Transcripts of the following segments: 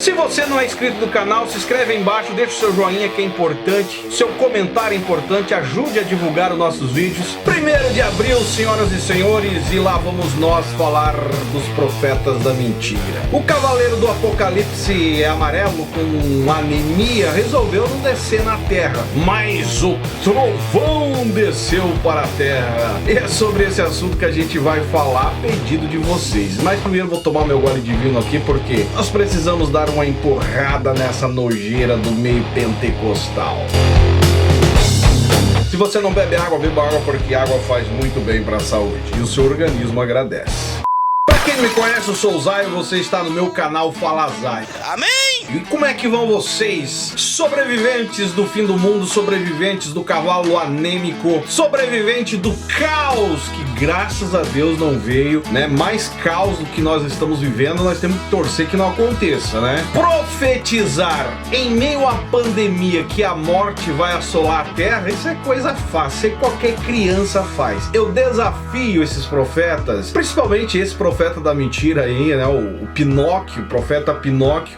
Se você não é inscrito no canal, se inscreve aí embaixo, deixa o seu joinha que é importante, seu comentário é importante, ajude a divulgar os nossos vídeos. 1º de abril, senhoras e senhores, e lá vamos nós falar dos profetas da mentira. O cavaleiro do apocalipse amarelo com anemia resolveu não descer na terra, mas o trovão desceu para a terra. E é sobre esse assunto que a gente vai falar, a pedido de vocês. Mas primeiro vou tomar meu gole de vinho aqui, porque nós precisamos dar uma empurrada nessa nojeira do meio pentecostal. Se você não bebe água, beba água, porque água faz muito bem para a saúde e o seu organismo agradece. Para quem não me conhece, eu sou o Zay, você está no meu canal Fala Zay. Amém! E como é que vão vocês, sobreviventes do fim do mundo, sobreviventes do cavalo anêmico, sobrevivente do caos, que graças a Deus não veio, né? Mais caos do que nós estamos vivendo, nós temos que torcer que não aconteça, né? Profetizar em meio à pandemia que a morte vai assolar a terra, isso é coisa fácil, qualquer criança faz. Eu desafio esses profetas, principalmente esse profeta da mentira aí, né? O Pinóquio, o profeta Pinóquio.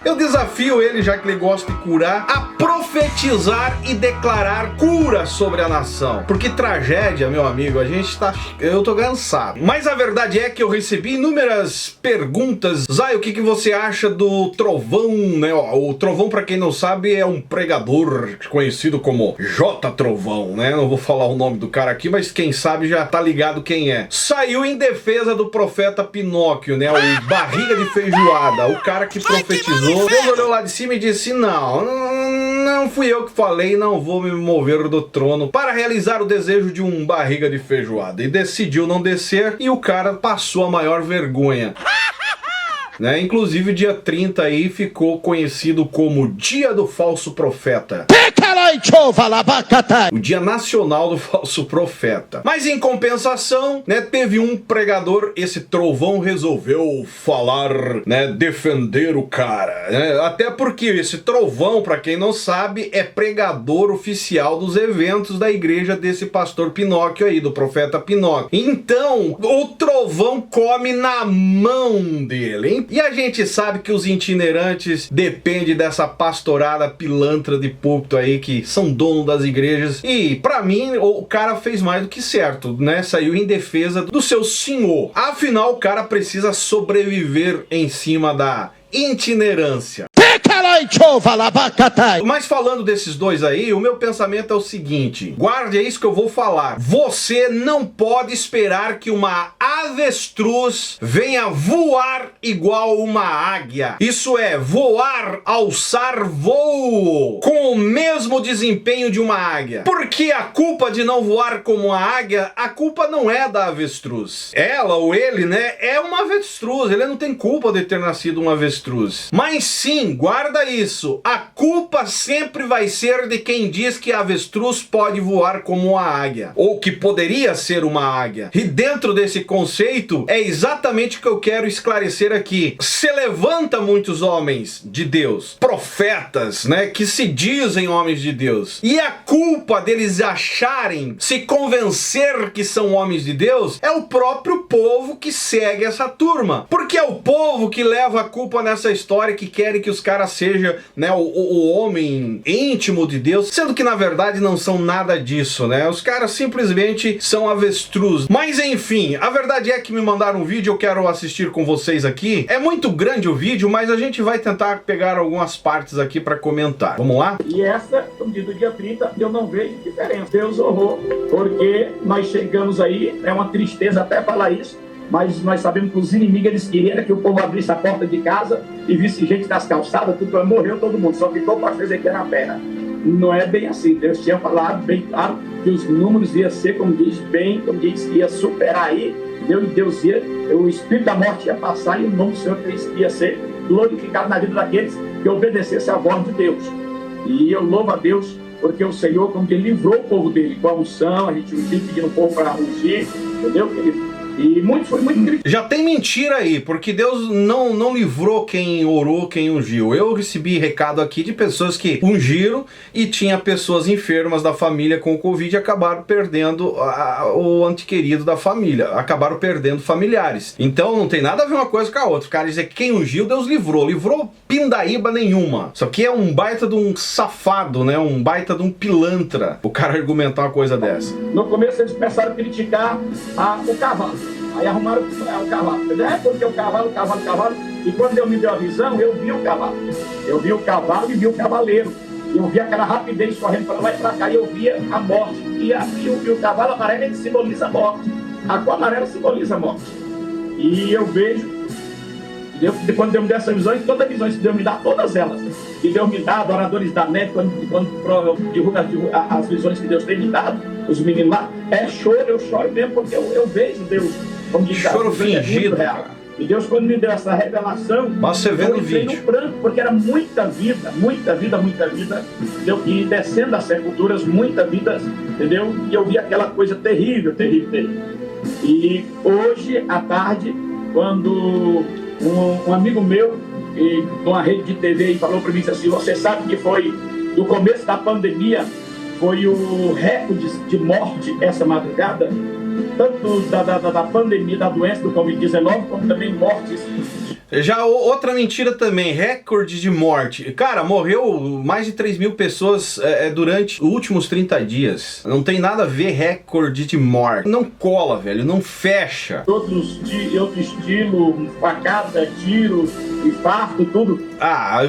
Eu desafio ele, já que ele gosta de curar, a profetizar e declarar cura sobre a nação. Porque tragédia, meu amigo, eu tô cansado. Mas a verdade é que eu recebi inúmeras perguntas. Zay, o que você acha do Trovão, né? O Trovão, pra quem não sabe, é um pregador conhecido como J. Trovão, né? Não vou falar o nome do cara aqui, mas quem sabe já tá ligado quem é. Saiu em defesa do profeta Pinóquio, né? O barriga de feijoada, o cara que profetizou. Deus olhou lá de cima e disse: não fui eu que falei, não vou me mover do trono para realizar o desejo de um barriga de feijoada. E decidiu não descer e o cara passou a maior vergonha. Né? Inclusive dia 30 aí ficou conhecido como Dia do Falso Profeta. O Dia Nacional do Falso Profeta. Mas em compensação, né, teve um pregador, esse Trovão resolveu falar, né, defender o cara, né? Até porque esse Trovão, pra quem não sabe, é pregador oficial dos eventos da igreja desse pastor Pinóquio aí, do profeta Pinóquio. Então, o Trovão come na mão dele, hein? E a gente sabe que os itinerantes dependem dessa pastorada pilantra de púlpito aí, que são dono das igrejas. E pra mim o cara fez mais do que certo, né? Saiu em defesa do seu senhor. Afinal, o cara precisa sobreviver em cima da itinerância. Mas falando desses dois aí, o meu pensamento é o seguinte: guarde, é isso que eu vou falar. Você não pode esperar que uma avestruz venha voar igual uma águia. Isso é, voar, alçar voo com o mesmo desempenho de uma águia. Porque a culpa de não voar como uma águia, a culpa não é da avestruz. Ela ou ele, né, é uma avestruz. Ele não tem culpa de ter nascido um avestruz. Mas sim, guarda isso, a culpa sempre vai ser de quem diz que a avestruz pode voar como uma águia, ou que poderia ser uma águia. E dentro desse conceito, é exatamente o que eu quero esclarecer aqui. Se levanta muitos homens de Deus, profetas, né, que se dizem homens de Deus, e a culpa deles acharem, se convencer que são homens de Deus, é o próprio povo que segue essa turma. Porque é o povo que leva a culpa nessa história, que querem que os caras sejam, né, o homem íntimo de Deus, sendo que na verdade não são nada disso, né? Os caras simplesmente são avestruz. Mas enfim, a verdade é que me mandaram um vídeo, eu quero assistir com vocês aqui. É muito grande o vídeo, mas a gente vai tentar pegar algumas partes aqui para comentar. Vamos lá? E essa, como diz, do dia 30, eu não vejo diferença. Deus honrou, porque nós chegamos aí, é uma tristeza até falar isso, mas nós sabemos que os inimigos, eles queriam que o povo abrisse a porta de casa e visse gente nas calçadas, tudo, morreu todo mundo, só ficou o pastor Ezequiel na terra. Não é bem assim. Deus tinha falado bem claro que os números iam ser, como diz, ia superar aí, Deus ia, o espírito da morte ia passar e o nome do Senhor ia ser glorificado na vida daqueles que obedecessem à voz de Deus. E eu louvo a Deus porque o Senhor, como que ele livrou o povo dele com a unção, a gente pedindo o povo para ungir, entendeu? Ele E foi muito criticado. Já tem mentira aí, porque Deus não livrou quem orou, quem ungiu. Eu recebi recado aqui de pessoas que ungiram e tinha pessoas enfermas da família com o Covid e acabaram perdendo o ente querido da família. Acabaram perdendo familiares. Então não tem nada a ver uma coisa com a outra. O cara dizer que quem ungiu, Deus livrou. Livrou pindaíba nenhuma. Isso aqui é um baita de um safado, né? Um baita de um pilantra. O cara argumentar uma coisa dessa. No começo eles começaram a criticar o cavalo. Aí arrumaram o cavalo. Porque o cavalo. E quando Deus me deu a visão, eu vi o cavalo. Eu vi o cavalo e vi o cavaleiro. Eu vi aquela rapidez correndo para lá e para cá. E eu via a morte. E o cavalo amarelo, ele simboliza a morte. A cor amarela simboliza a morte. E eu vejo, quando Deus me deu essa visão, e todas as visões que Deus me dá, todas elas, que Deus me dá, adoradores da net, quando divulga as visões que Deus tem me dado, os meninos lá, choro, eu choro mesmo, porque eu vejo Deus, como diz, choro fingido, cara. E Deus, quando me deu essa revelação, você vê no vídeo, no pranto, porque era muita vida, entendeu? E descendo das sepulturas, muita vida, entendeu? E eu vi aquela coisa terrível. E hoje, à tarde, quando um amigo meu, de uma rede de TV, falou para mim assim: você sabe que foi, no começo da pandemia, foi o recorde de morte essa madrugada? Tanto da pandemia, da doença do Covid-19, como também mortes. Já outra mentira também, recorde de morte. Cara, morreu mais de 3 mil pessoas durante os últimos 30 dias. Não tem nada a ver recorde de morte. Não cola, velho, não fecha. Outro estilo, facada, tiro, infarto, tudo.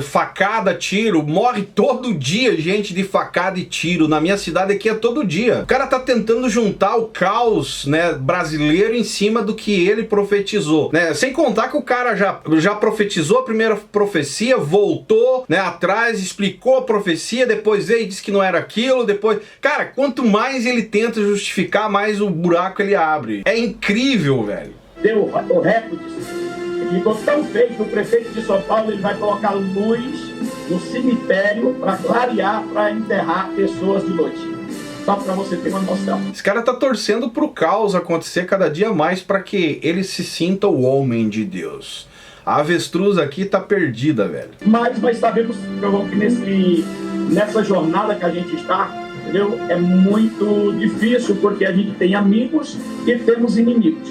Facada, tiro, morre todo dia gente de facada e tiro. Na minha cidade aqui é todo dia. O cara tá tentando juntar o caos, né, brasileiro em cima do que ele profetizou, né? Sem contar que o cara já profetizou a primeira profecia, voltou, né, atrás, explicou a profecia, depois veio e disse que não era aquilo, depois... Cara, quanto mais ele tenta justificar, mais o buraco ele abre. É incrível, velho. Deu o recorde. Ficou tão feio que o prefeito de São Paulo ele vai colocar luz no cemitério para clarear, para enterrar pessoas de noite. Só para você ter uma noção. Esse cara tá torcendo pro caos acontecer cada dia mais para que ele se sinta o homem de Deus. A avestruz aqui tá perdida, velho. Mas nós sabemos que nessa jornada que a gente está, entendeu? É muito difícil porque a gente tem amigos e temos inimigos.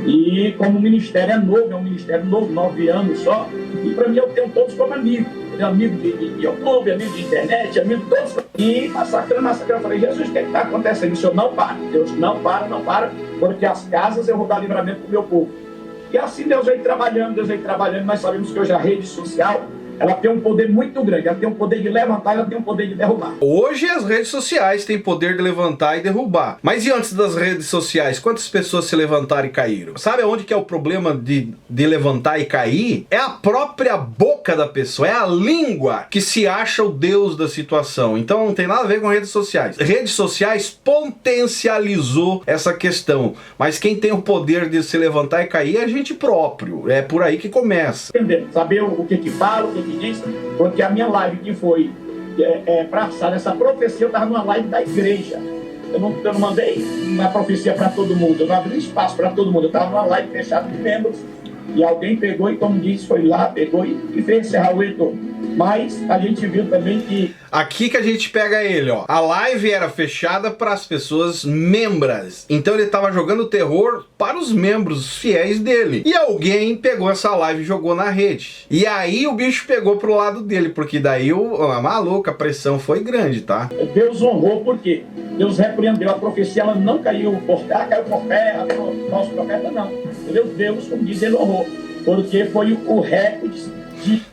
E como o ministério é um ministério novo, 9 anos só, e para mim eu tenho todos como amigos. Amigo de YouTube, amigo de internet, amigo de todos. E massacrando. Eu falei: Jesus, o que está acontecendo? Isso eu não paro. Deus, não para, porque as casas eu vou dar livramento para o meu povo. E assim Deus vem trabalhando. Nós sabemos que hoje a rede social, ela tem um poder muito grande. Ela tem um poder de levantar, ela tem um poder de derrubar. Hoje as redes sociais têm poder de levantar e derrubar. Mas e antes das redes sociais, quantas pessoas se levantaram e caíram? Sabe aonde que é o problema de levantar e cair? É a própria boca da pessoa, é a língua que se acha o Deus da situação. Então não tem nada a ver com redes sociais. Redes sociais potencializou essa questão. Mas quem tem o poder de se levantar e cair é a gente próprio. É por aí que começa. Entender, saber o que fala, o que diz, porque a minha live que foi para essa profecia, eu estava numa live da igreja. Eu não mandei uma profecia para todo mundo, eu não abri espaço para todo mundo, eu estava numa live fechada de membros, e alguém pegou e, como disse, foi lá, pegou e fez encerrar o editor. Mas a gente viu também que... Aqui que a gente pega ele, ó. A live era fechada para as pessoas membras. Então ele tava jogando terror para os membros fiéis dele. E alguém pegou essa live e jogou na rede. E aí o bicho pegou pro lado dele, porque daí a pressão foi grande, tá? Deus honrou, porque Deus repreendeu a profecia, ela não caiu por terra, caiu por terra, nosso profeta não. Entendeu? Deus, como diz, ele honrou, porque foi o recorde.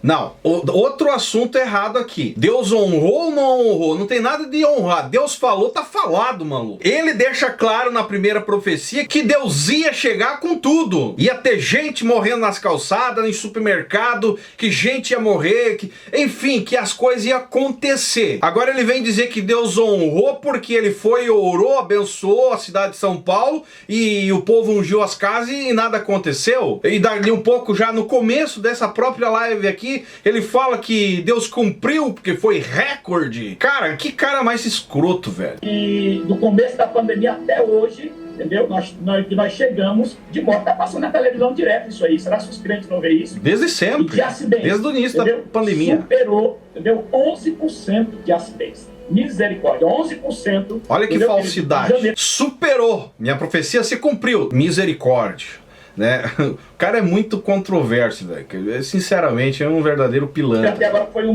Não, outro assunto errado aqui. Deus honrou ou não honrou? Não tem nada de honrar. Deus falou, tá falado, maluco. Ele deixa claro na primeira profecia que Deus ia chegar com tudo. Ia ter gente morrendo nas calçadas, em supermercado, que gente ia morrer, enfim, que as coisas iam acontecer. Agora ele vem dizer que Deus honrou porque ele foi, orou, abençoou a cidade de São Paulo e o povo ungiu as casas e nada aconteceu. E dali um pouco já no começo dessa própria live aqui, ele fala que Deus cumpriu porque foi recorde. Cara, que cara mais escroto, velho. E do começo da pandemia até hoje, entendeu? Nós chegamos de morte. Está passando na televisão direto isso aí. Será que os crentes não veem isso? Desde sempre. De acidente, desde o início da pandemia. Superou, entendeu? 11% de acidentes. Misericórdia, 11%. Olha que falsidade. Superou. Minha profecia se cumpriu. Misericórdia. Né? O cara é muito controverso, velho. Sinceramente, é um verdadeiro pilantra. Até agora foi um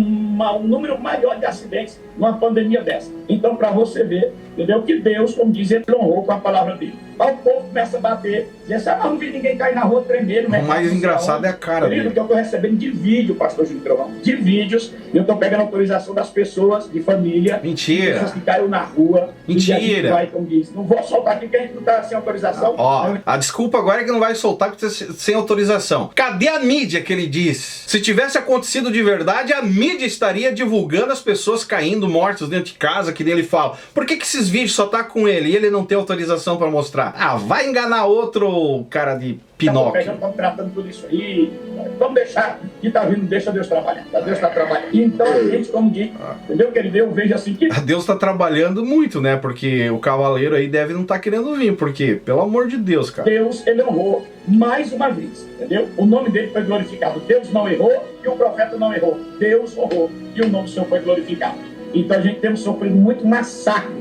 número maior de acidentes numa pandemia dessa. Então, para você ver, entendeu? Que Deus, como diz, ele honrou com a palavra dele. Aí o povo começa a bater, dizer assim, não vi ninguém cair na rua tremendo. O mais engraçado é a cara dele. Que eu estou recebendo de vídeo, pastor Júlio Trovão, de vídeos, e eu estou pegando autorização das pessoas, de família. Mentira. Pessoas que caíram na rua. Mentira. Vai, como diz, não vou soltar aqui, porque a gente não está sem autorização. Ó, a desculpa agora é que não vai soltar sem autorização. Cadê a mídia que ele disse? Se tivesse acontecido de verdade, a mídia estaria divulgando as pessoas caindo mortas dentro de casa, que ele fala. Por que esses vídeos só tá com ele e ele não tem autorização para mostrar? Ah, vai enganar outro cara de Pinóquio. Estamos tratando tudo isso aí. Vamos deixar que tá vindo, deixa Deus trabalhar. Deus está trabalhando. Então a gente, como diz, entendeu, querido? Eu vejo assim que Deus está trabalhando muito, né? Porque o cavaleiro aí deve não estar querendo vir. Porque, pelo amor de Deus, cara. Deus, ele honrou mais uma vez, entendeu? O nome dele foi glorificado. Deus não errou e o profeta não errou. Deus honrou e o nome do Senhor foi glorificado. Então a gente temos sofrido muito massacre,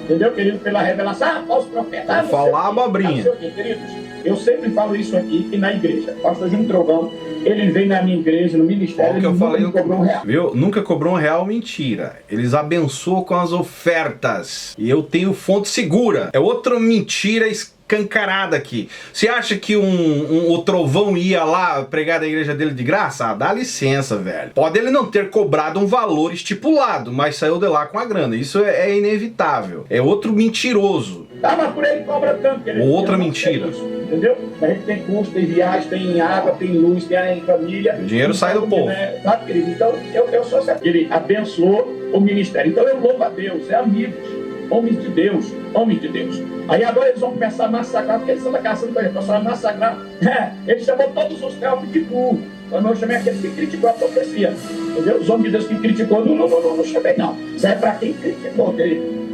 entendeu, querido? Pela revelação, falso profeta. Falar abobrinha. Queridos, eu sempre falo isso aqui e na igreja. Pastor Júnior Trovão, ele vem na minha igreja, no ministério, ele nunca cobrou R$1. Viu? Nunca cobrou R$1, mentira. Eles abençoam com as ofertas. E eu tenho fonte segura. É outra mentira escancarada aqui. Você acha que o Trovão ia lá pregar na igreja dele de graça? Ah, dá licença, velho. Pode ele não ter cobrado um valor estipulado, mas saiu de lá com a grana. Isso é inevitável. É outro mentiroso. Tá, mas por aí cobra tanto. Outra mentira. Entendeu? A gente tem custo, tem viagem, tem água, tem luz, tem família. O dinheiro sai do povo. Né? Sabe, querido? Então, eu sou assim. Ele abençoou o ministério. Então, eu louvo a Deus. É amigos. Homens de Deus. Homens de Deus. Aí agora eles vão começar a massacrar, porque eles estão na caçando para começar a massacrar. Ele chamou todos os teólogos de burro. Eu chamei aquele que criticou a profecia. Entendeu? Os homens de Deus que criticou, não chamei, não. Isso é para quem criticou, querido.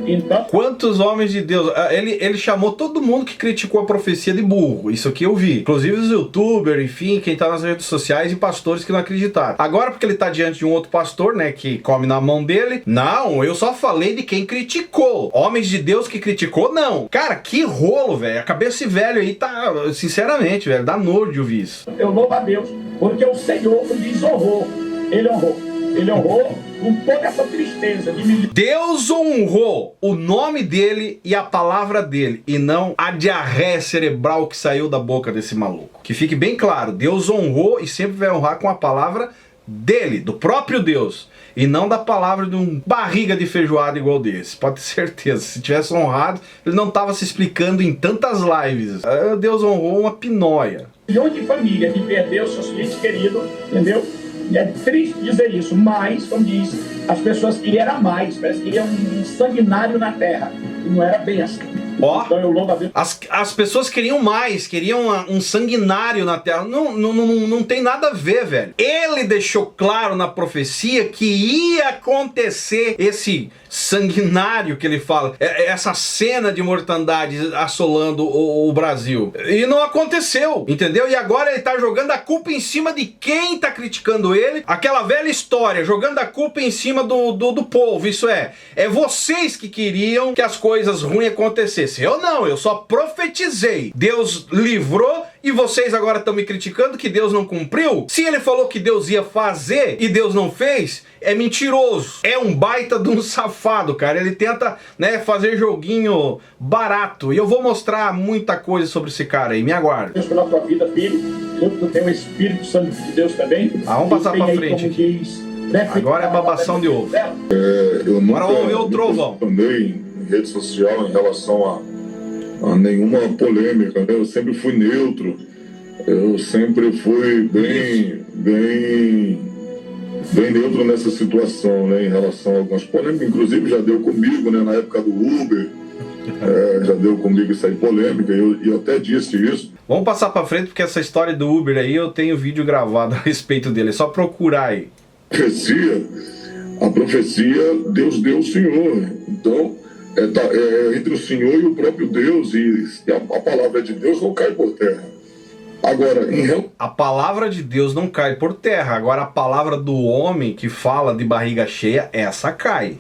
Então, quantos homens de Deus? Ele chamou todo mundo que criticou a profecia de burro. Isso aqui eu vi. Inclusive os youtubers, enfim, quem tá nas redes sociais e pastores que não acreditaram. Agora, porque ele tá diante de um outro pastor, né, que come na mão dele. Não, eu só falei de quem criticou. Homens de Deus que criticou, não. Cara, que rolo, velho. A cabeça velho aí tá, sinceramente, velho, dá nojo de ouvir isso. Eu louvo a Deus, porque o Senhor lhes honrou. Ele honrou. Ele honrou com toda essa tristeza de me... Deus honrou o nome dele e a palavra dele, e não a diarreia cerebral que saiu da boca desse maluco. Que fique bem claro, Deus honrou e sempre vai honrar com a palavra dele, do próprio Deus, e não da palavra de um barriga de feijoada igual desse. Pode ter certeza, se tivesse honrado, ele não estava se explicando em tantas lives. Deus honrou uma pinóia. Milhões de família que perdeu seus filhos queridos, entendeu? E é triste dizer isso, mas, como diz, as pessoas queriam era mais, parece que queriam um sanguinário na terra. E não era bem assim. Ó, então eu louvo a Deus. As pessoas queriam mais, queriam um sanguinário na terra. Não tem nada a ver, velho. Ele deixou claro na profecia que ia acontecer esse sanguinário que ele fala, essa cena de mortandade assolando o Brasil. E não aconteceu, entendeu? E agora ele tá jogando a culpa em cima de quem tá criticando ele. Aquela velha história, jogando a culpa em cima do povo. Isso é vocês que queriam que as coisas ruins acontecessem. Eu não, eu só profetizei. Deus livrou e vocês agora estão me criticando que Deus não cumpriu? Se ele falou que Deus ia fazer e Deus não fez, é mentiroso. É um baita de um safado, cara. Ele tenta, né, fazer joguinho barato. E eu vou mostrar muita coisa sobre esse cara aí. Me aguarde. Deus pela tua vida, filho. Tu tem o Espírito Santo de Deus também. Vamos passar pra frente aqui. Agora é babação de ovo. Agora vamos ver o Trovão. Também em rede social em relação a nenhuma polêmica, né? Eu sempre fui neutro. Eu sempre fui bem neutro nessa situação, né? Em relação a algumas polêmicas. Inclusive já deu comigo, né? Na época do Uber. Já deu comigo isso aí, polêmica, e eu até disse isso. Vamos passar pra frente, porque essa história do Uber aí eu tenho vídeo gravado a respeito dele. É só procurar aí. A profecia, Deus deu o Senhor. Então, entre o Senhor e o próprio Deus, e a palavra de Deus não cai por terra. Agora, a palavra de Deus não cai por terra. Agora, a palavra do homem que fala de barriga cheia, essa cai.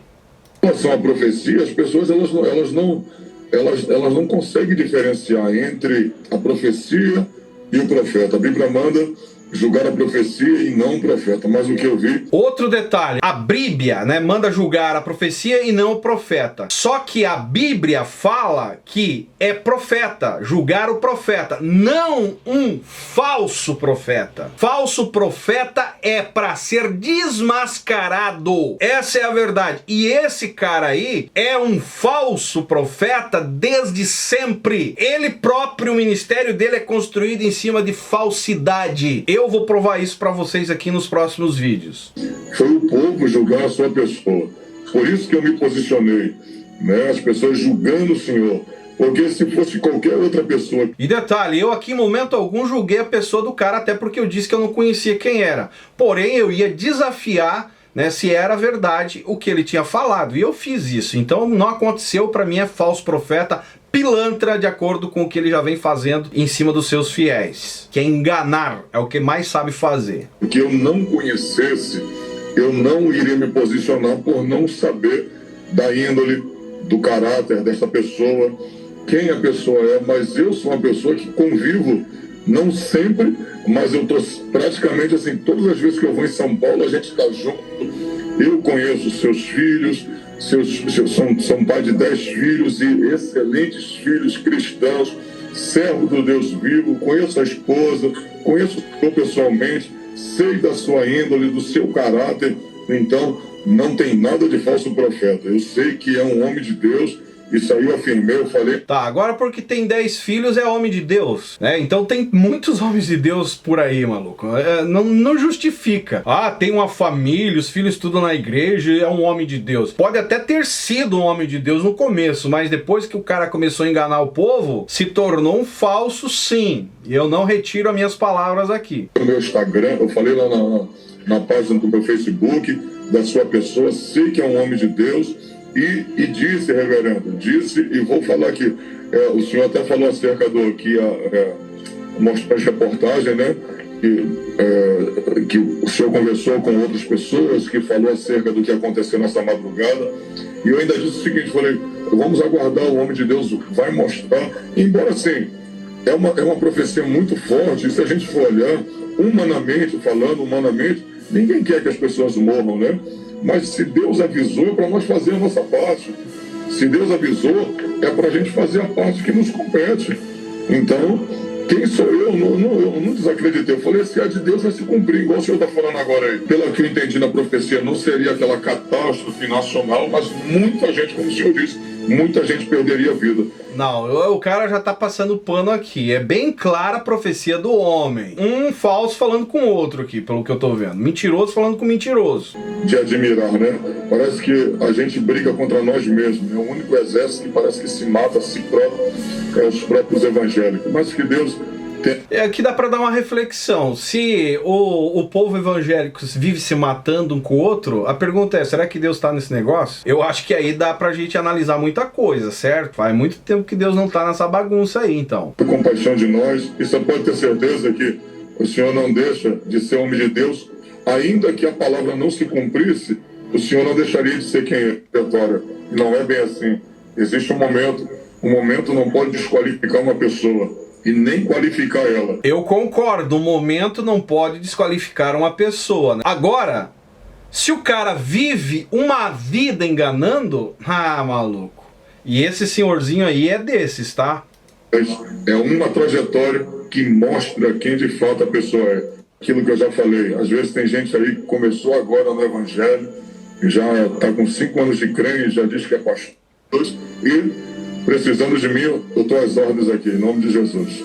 Em relação à profecia, as pessoas elas não conseguem diferenciar entre a profecia e o profeta. A Bíblia manda julgar a profecia e não o profeta, mas o que eu vi... Outro detalhe, a Bíblia, né, manda julgar a profecia e não o profeta. Só que a Bíblia fala que é profeta, julgar o profeta, não um falso profeta. Falso profeta é para ser desmascarado. Essa é a verdade. E esse cara aí é um falso profeta desde sempre. Ele próprio, o ministério dele é construído em cima de falsidade. Eu vou provar isso para vocês aqui nos próximos vídeos. Foi o povo julgar a sua pessoa. Por isso que eu me posicionei, né? As pessoas julgando o Senhor. Porque se fosse qualquer outra pessoa... E detalhe, eu aqui em momento algum julguei a pessoa do cara, até porque eu disse que eu não conhecia quem era. Porém, eu ia desafiar, né, se era verdade o que ele tinha falado. E eu fiz isso. Então não aconteceu, para mim é falso profeta, pilantra, de acordo com o que ele já vem fazendo em cima dos seus fiéis. Que é enganar, é o que mais sabe fazer. Que eu não conhecesse, eu não iria me posicionar por não saber da índole, do caráter dessa pessoa, quem a pessoa é, mas eu sou uma pessoa que convivo, não sempre, mas eu estou praticamente assim, todas as vezes que eu vou em São Paulo, a gente está junto, eu conheço seus filhos, são pai de 10 filhos e excelentes filhos cristãos, servo do Deus vivo, conheço a esposa, conheço o senhor pessoalmente, sei da sua índole, do seu caráter, então não tem nada de falso profeta. Eu sei que é um homem de Deus, isso aí eu afirmei, eu falei... Tá, agora porque tem 10 filhos é homem de Deus, né? Então tem muitos homens de Deus por aí, maluco. Não justifica. Ah, tem uma família, os filhos estudam na igreja, é um homem de Deus. Pode até ter sido um homem de Deus no começo, mas depois que o cara começou a enganar o povo, se tornou um falso, sim. E eu não retiro as minhas palavras aqui. No meu Instagram, eu falei lá na página do meu Facebook, da sua pessoa, sei que é um homem de Deus, e disse, reverendo, disse, e vou falar aqui, o senhor até falou acerca do que mostrar as reportagens, né, que o senhor conversou com outras pessoas, que falou acerca do que aconteceu nessa madrugada, e eu ainda disse o seguinte, falei, vamos aguardar, o homem de Deus vai mostrar, embora assim, é uma profecia muito forte, e se a gente for olhar, humanamente, ninguém quer que as pessoas morram, né? Mas se Deus avisou, é para nós fazer a nossa parte. Se Deus avisou, é para a gente fazer a parte que nos compete. Então, quem sou eu? Eu não desacreditei. Eu falei, se é de Deus, vai se cumprir, igual o senhor está falando agora aí. Pelo que eu entendi na profecia, não seria aquela catástrofe nacional, mas muita gente, como o senhor disse, muita gente perderia a vida. Não, o cara já tá passando pano aqui. É bem clara a profecia do homem. Um falso falando com o outro aqui, pelo que eu tô vendo. Mentiroso falando com mentiroso. De admirar, né? Parece que a gente briga contra nós mesmos. É o único exército que parece que se mata a si próprio, é os próprios evangélicos. Mas que Deus... Aqui dá para dar uma reflexão. Se o povo evangélico vive se matando um com o outro, a pergunta é, será que Deus tá nesse negócio? Eu acho que aí dá pra gente analisar muita coisa, certo? Faz muito tempo que Deus não tá nessa bagunça aí, então. Com compaixão de nós, e você pode ter certeza que o Senhor não deixa de ser homem de Deus, ainda que a palavra não se cumprisse, o Senhor não deixaria de ser quem é, Vitória. Não é bem assim. Existe um momento não pode desqualificar uma pessoa. E nem qualificar ela. Eu concordo, o momento não pode desqualificar uma pessoa, né? Agora, se o cara vive uma vida enganando, maluco. E esse senhorzinho aí é desses, tá? É uma trajetória que mostra quem de fato a pessoa é. Aquilo que eu já falei, às vezes tem gente aí que começou agora no evangelho, já está com 5 anos de crente, já diz que é pastor, e precisando de mim, eu estou às ordens aqui, em nome de Jesus.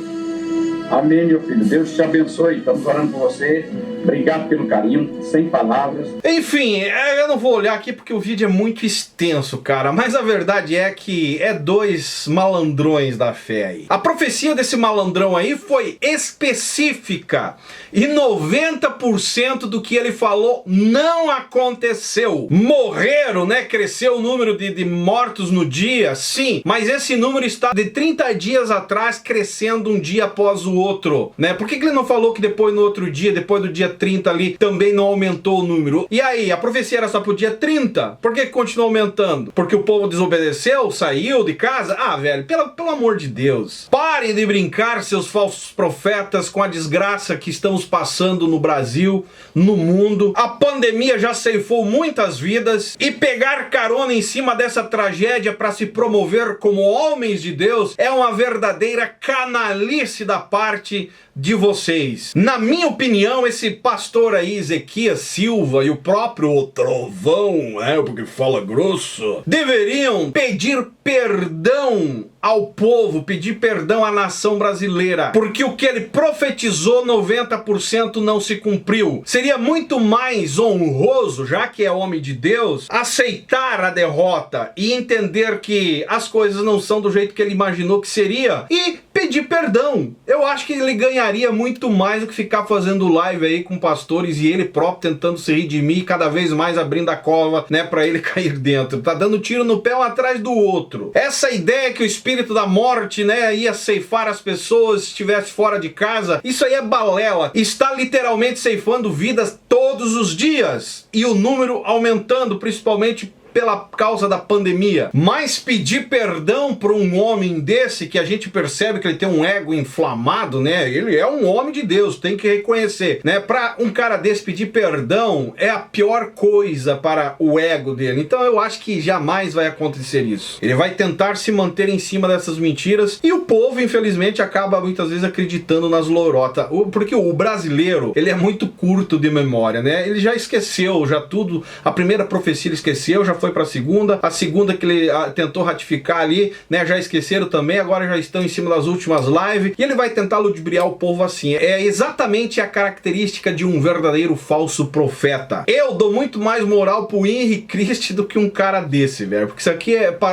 Amém, meu filho. Deus te abençoe. Estamos orando por você. Obrigado pelo carinho, sem palavras. Enfim, eu não vou olhar aqui porque o vídeo é muito extenso, cara. Mas a verdade é que é dois malandrões da fé aí. A profecia desse malandrão aí foi específica. E 90% do que ele falou não aconteceu. Morreram, né? Cresceu o número de mortos no dia, sim. Mas esse número está de 30 dias atrás crescendo um dia após o outro, né? Por que ele não falou que depois no outro dia, depois do dia 30 ali, também não aumentou o número? E aí, a profecia era só pro dia 30? Por que continua aumentando? Porque o povo desobedeceu? Saiu de casa? Ah, velho, pelo amor de Deus. Parem de brincar, seus falsos profetas, com a desgraça que estamos passando no Brasil, no mundo. A pandemia já ceifou muitas vidas e pegar carona em cima dessa tragédia para se promover como homens de Deus é uma verdadeira canalice da parte de vocês. Na minha opinião, esse pastor aí, Ezequias Silva, e o próprio Trovão, porque fala grosso, deveriam pedir perdão ao povo, pedir perdão à nação brasileira, porque o que ele profetizou 90% não se cumpriu. Seria muito mais honroso, já que é homem de Deus, aceitar a derrota e entender que as coisas não são do jeito que ele imaginou que seria e pedir perdão. Eu acho que ele ganharia muito mais do que ficar fazendo live aí com pastores e ele próprio tentando se redimir e cada vez mais abrindo a cova, né, para ele cair dentro. Tá dando tiro no pé um atrás do outro. Essa ideia que o espírito da morte, né, ia ceifar as pessoas se estivesse fora de casa, isso aí é balela. Está literalmente ceifando vidas todos os dias e o número aumentando, principalmente pela causa da pandemia. Mas pedir perdão para um homem desse, que a gente percebe que ele tem um ego inflamado, né? Ele é um homem de Deus, tem que reconhecer, né? Para um cara desse pedir perdão é a pior coisa para o ego dele. Então eu acho que jamais vai acontecer isso. Ele vai tentar se manter em cima dessas mentiras e o povo, infelizmente, acaba muitas vezes acreditando nas lorotas. Porque o brasileiro, ele é muito curto de memória, né? Ele já esqueceu, já tudo. A primeira profecia ele esqueceu, já foi para a segunda que ele tentou ratificar ali, né, já esqueceram também, agora já estão em cima das últimas lives, e ele vai tentar ludibriar o povo assim. É exatamente a característica de um verdadeiro falso profeta. Eu dou muito mais moral pro Henry Christ do que um cara desse, velho, porque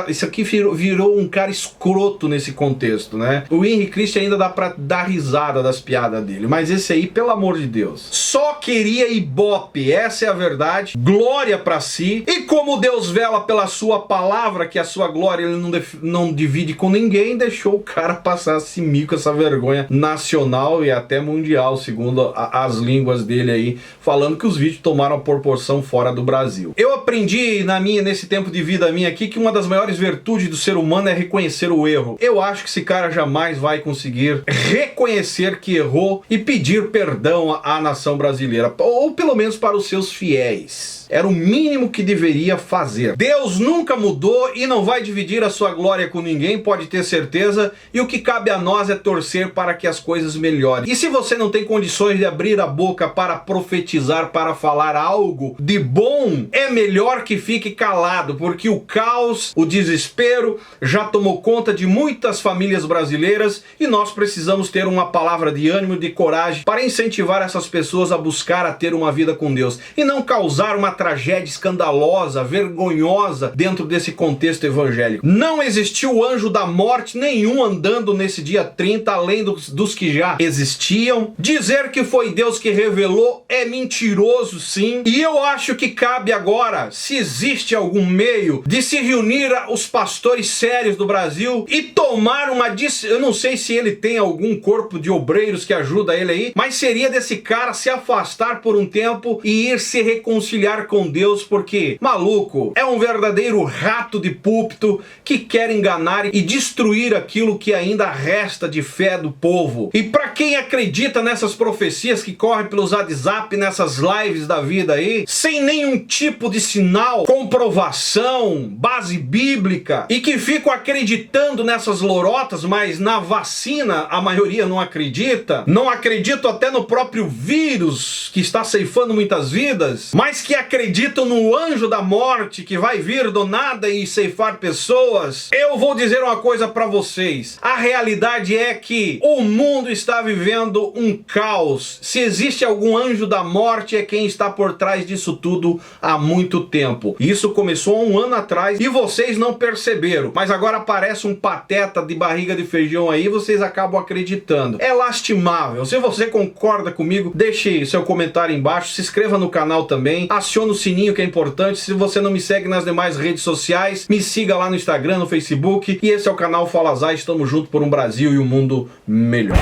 isso aqui virou um cara escroto nesse contexto, né? O Henry Christ ainda dá pra dar risada das piadas dele, mas esse aí, pelo amor de Deus, só queria ibope, essa é a verdade, glória pra si, e como Deus vela pela sua palavra, que a sua glória ele não divide com ninguém, deixou o cara passar esse mico, essa vergonha nacional e até mundial, segundo as línguas dele aí, falando que os vídeos tomaram proporção fora do Brasil. Eu aprendi nesse tempo de vida minha aqui que uma das maiores virtudes do ser humano é reconhecer o erro. Eu acho que esse cara jamais vai conseguir reconhecer que errou e pedir perdão à nação brasileira, ou pelo menos para os seus fiéis. Era o mínimo que deveria fazer. Deus nunca mudou e não vai dividir a sua glória com ninguém, pode ter certeza, e o que cabe a nós é torcer para que as coisas melhorem. E se você não tem condições de abrir a boca para profetizar, para falar algo de bom, é melhor que fique calado, porque o caos, o desespero já tomou conta de muitas famílias brasileiras e nós precisamos ter uma palavra de ânimo, de coragem para incentivar essas pessoas a buscar a ter uma vida com Deus e não causar uma tragédia escandalosa, vergonhosa dentro desse contexto evangélico. Não existiu anjo da morte nenhum andando nesse dia 30, além dos que já existiam. Dizer que foi Deus que revelou é mentiroso, sim. E eu acho que cabe agora, se existe algum meio, de se reunir os pastores sérios do Brasil e tomar uma... Eu não sei se ele tem algum corpo de obreiros que ajuda ele aí, mas seria desse cara se afastar por um tempo e ir se reconciliar com Deus, porque, maluco, é um verdadeiro rato de púlpito que quer enganar e destruir aquilo que ainda resta de fé do povo. E para quem acredita nessas profecias que correm pelos WhatsApp, nessas lives da vida aí, sem nenhum tipo de sinal, comprovação, base bíblica, e que ficam acreditando nessas lorotas, mas na vacina a maioria não acredita, não acredito até no próprio vírus que está ceifando muitas vidas, mas que acreditam no anjo da morte, morte que vai vir do nada e ceifar pessoas, eu vou dizer uma coisa pra vocês. A realidade é que o mundo está vivendo um caos. Se existe algum anjo da morte, é quem está por trás disso tudo há muito tempo. Isso começou há um ano atrás e vocês não perceberam, mas agora aparece um pateta de barriga de feijão aí, vocês acabam acreditando. É lastimável. Se você concorda comigo, deixe seu comentário embaixo, se inscreva no canal também, acione o sininho que é importante. Se você não me segue nas demais redes sociais, me siga lá no Instagram, no Facebook, e esse é o canal Fala Zay. Estamos juntos por um Brasil e um mundo melhor.